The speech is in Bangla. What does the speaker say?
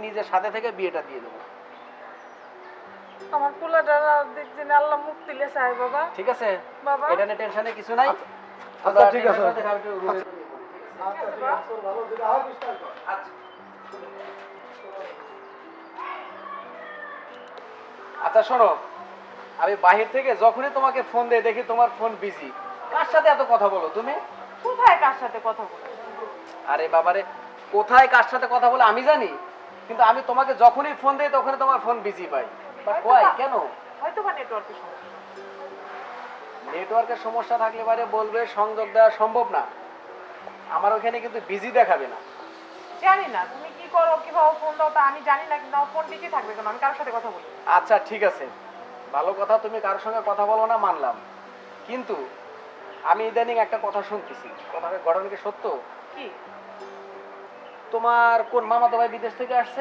নিজের সাথে থেকে বিয়েটা দিয়ে দেবো। আমার পোলাটা দেখছেন আল্লাহ মুক্তি লেছে আয় বাবা। ঠিক আছে বাবা। এটা নিয়ে টেনশনে কিছু নাই। আচ্ছা, ঠিক আছে। আচ্ছা ঠিক আছে, তোর ভালো যেটা হয় বিস্তার কর। আচ্ছা আচ্ছা শোনো, আমি বাহির থেকে যখনই তোমাকে ফোন দেই দেখি তোমার ফোন বিজি। কার সাথে এত কথা বলো তুমি? কোথায় কার সাথে কথা বলে? আরে বাবারে, কোথায় কার সাথে কথা বলে আমি জানি, কিন্তু আমি তোমাকে যখনই ফোন দেই তখনই তোমার ফোন বিজি পাই। বাট কই কেন? হয়তো বা নেটওয়ার্কের সমস্যা। নেটওয়ার্কের সমস্যা থাকলে পারে বলবে সংযোগ দেওয়া সম্ভব না, আমার ওখানে কিন্তু বিজি দেখাবে না। জানি না তুমি কি করো, কিভাবে ফোন দাও তা আমি জানি না, কিন্তু আমার ফোন বিজি থাকবে কেন? আমি কারোর সাথে কথা বলি। আচ্ছা ঠিক আছে, ভালো কথা, তুমি কারোর সঙ্গে কথা বলো না মানলাম, কিন্তু আমি ইদানিং একটা কথা শুনতেছি, কথাটা ঘটনা কি সত্য? কি? তোমার কোন মামাতো ভাই বিদেশ থেকে আসছে?